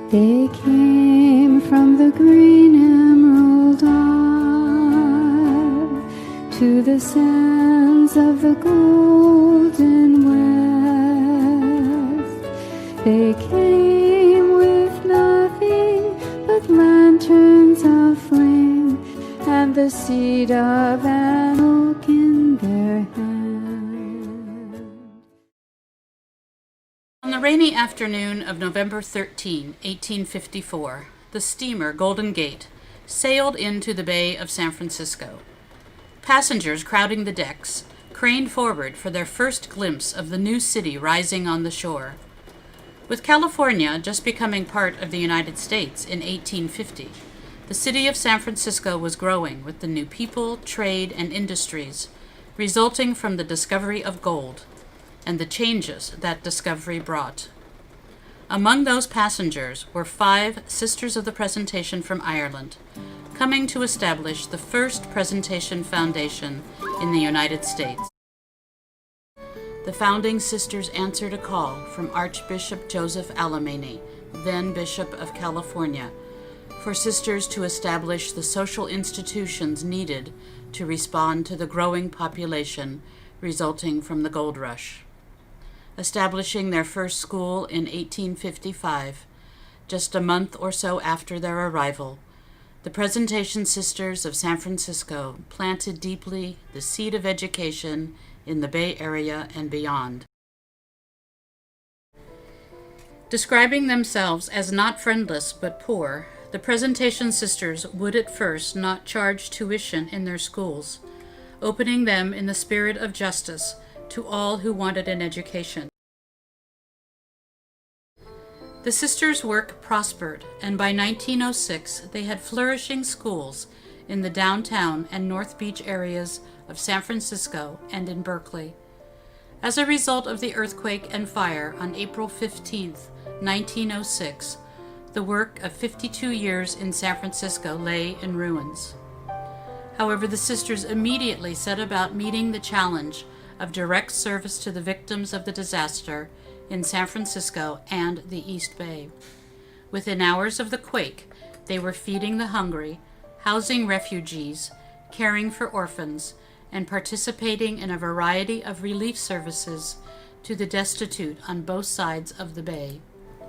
They came from the green emerald isle to the sands of the golden west. They came with nothing but lanterns of flame and the seed of an oak in their hand. On the rainy afternoon of November 13, 1854, the steamer Golden Gate sailed into the Bay of San Francisco. Passengers crowding the decks craned forward for their first glimpse of the new city rising on the shore. With California just becoming part of the United States in 1850, the city of San Francisco was growing with the new people, trade, and industries resulting from the discovery of gold and the changes that discovery brought. Among those passengers were 5 Sisters of the Presentation from Ireland, coming to establish the first Presentation Foundation in the United States. The founding sisters answered a call from Archbishop Joseph Alemany, then Bishop of California, for sisters to establish the social institutions needed to respond to the growing population resulting from the gold rush. Establishing their first school in 1855, just a month or so after their arrival, the Presentation Sisters of San Francisco planted deeply the seed of education in the Bay Area and beyond. Describing themselves as not friendless but poor, the Presentation Sisters would at first not charge tuition in their schools, opening them in the spirit of justice to all who wanted an education. The sisters' work prospered, and by 1906 they had flourishing schools in the downtown and North Beach areas of San Francisco and in Berkeley. As a result of the earthquake and fire on April 15, 1906, the work of 52 years in San Francisco lay in ruins. However, the sisters immediately set about meeting the challenge of direct service to the victims of the disaster in San Francisco and the East Bay. Within hours of the quake, they were feeding the hungry, housing refugees, caring for orphans, and participating in a variety of relief services to the destitute on both sides of the bay.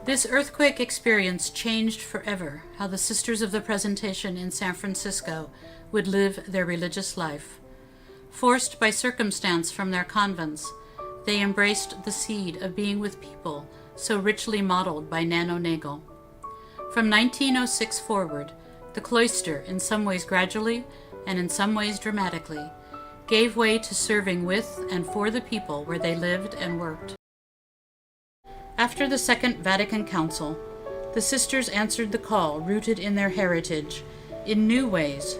This earthquake experience changed forever how the Sisters of the Presentation in San Francisco would live their religious life. Forced by circumstance from their convents, they embraced the seed of being with people so richly modeled by Nano Nagel. From 1906 forward, the cloister, in some ways gradually and in some ways dramatically, gave way to serving with and for the people where they lived and worked. After the Second Vatican Council, the sisters answered the call rooted in their heritage in new ways,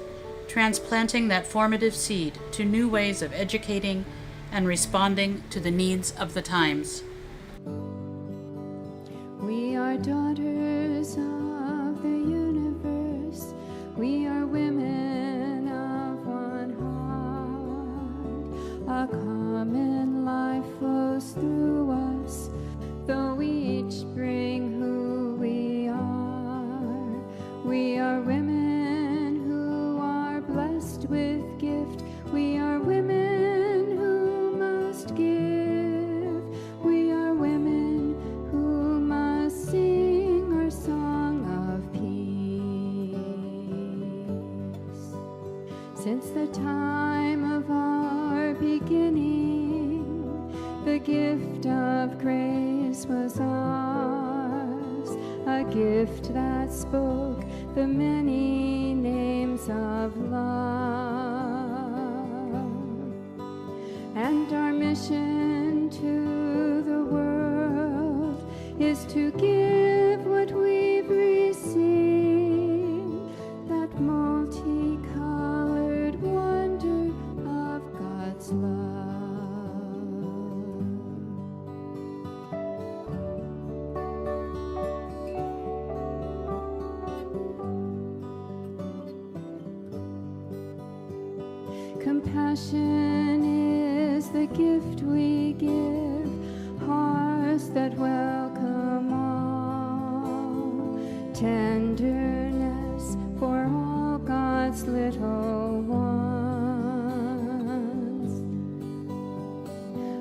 transplanting that formative seed to new ways of educating and responding to the needs of the times. We are daughters of the universe. We are women of one heart. A common life flows through us, though we each bring who we are. We are women who are blessed with gift. We are women who must give. We are women who must sing our song of peace. Since the time of our beginning, the gift of grace was ours, a gift that spoke the many names of love. And our mission to the world is to give what we've received, that multicolored wonder of God's love. Compassion is the gift we give, hearts that welcome all,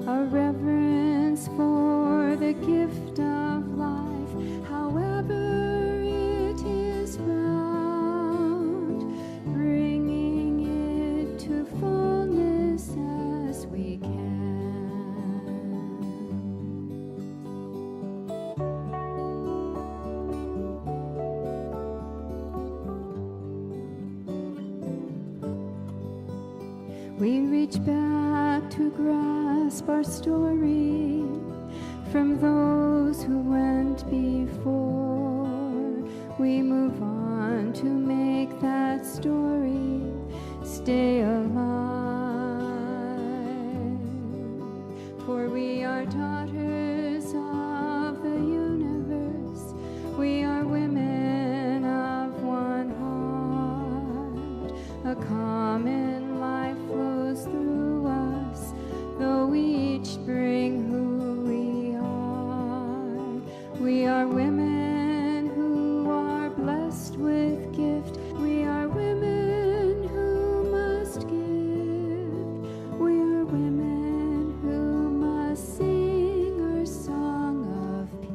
a reverence for the gift of life, however it is found, bringing it to fullness as we can. We reach back to grasp our story from those who went before. We move on to make that story stay alive. For we are daughters of the universe. We are women of one heart. A common life flows through us, though we each bring who we are. We are women who are blessed with gift. We are women who must give. We are women who must sing our song of peace.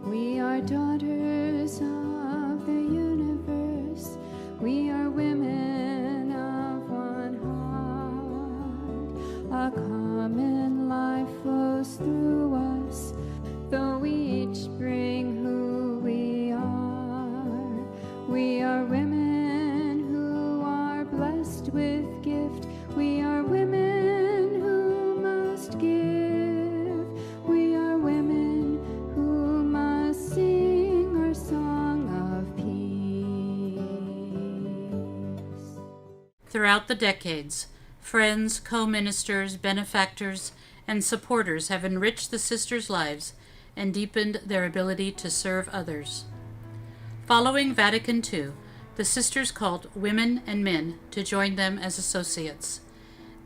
We are daughters of the universe. We are women of one heart. A common life flows through us, though we each bring who we are. We are women who are blessed with gift. We are women who must give. We are women who must sing our song of peace. Throughout the decades, friends, co-ministers, benefactors, and supporters have enriched the sisters' lives and deepened their ability to serve others. Following Vatican II, the sisters called women and men to join them as associates.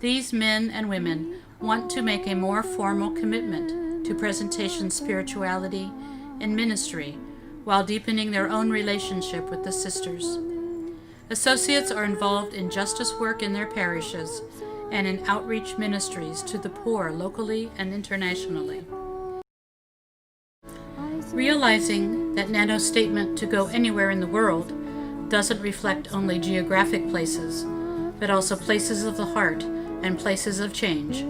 These men and women want to make a more formal commitment to presentation spirituality and ministry while deepening their own relationship with the sisters. Associates are involved in justice work in their parishes and in outreach ministries to the poor locally and internationally. Realizing that Nano's statement to go anywhere in the world doesn't reflect only geographic places, but also places of the heart and places of change,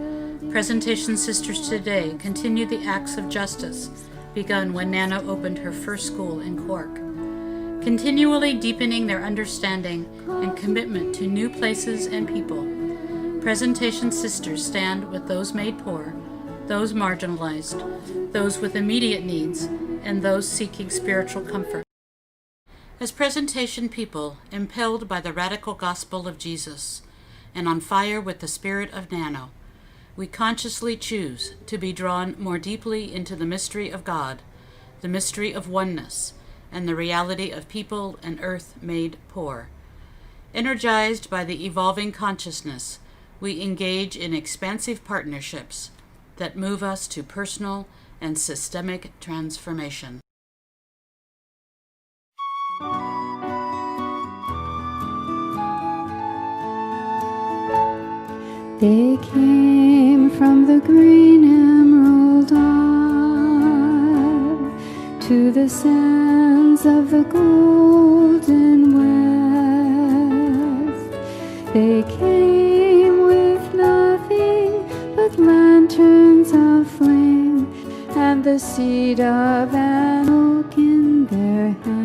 Presentation Sisters today continue the acts of justice begun when Nano opened her first school in Cork, continually deepening their understanding and commitment to new places and people. Presentation Sisters stand with those made poor, those marginalized, those with immediate needs, and those seeking spiritual comfort. As Presentation people, impelled by the radical gospel of Jesus and on fire with the spirit of Nano, we consciously choose to be drawn more deeply into the mystery of God, the mystery of oneness, and the reality of people and earth made poor. Energized by the evolving consciousness, we engage in expansive partnerships that move us to personal and systemic transformation. They came from the green emerald isle to the sands of the golden west. They came with nothing but lanterns of flame and the seed of an oak in their hands.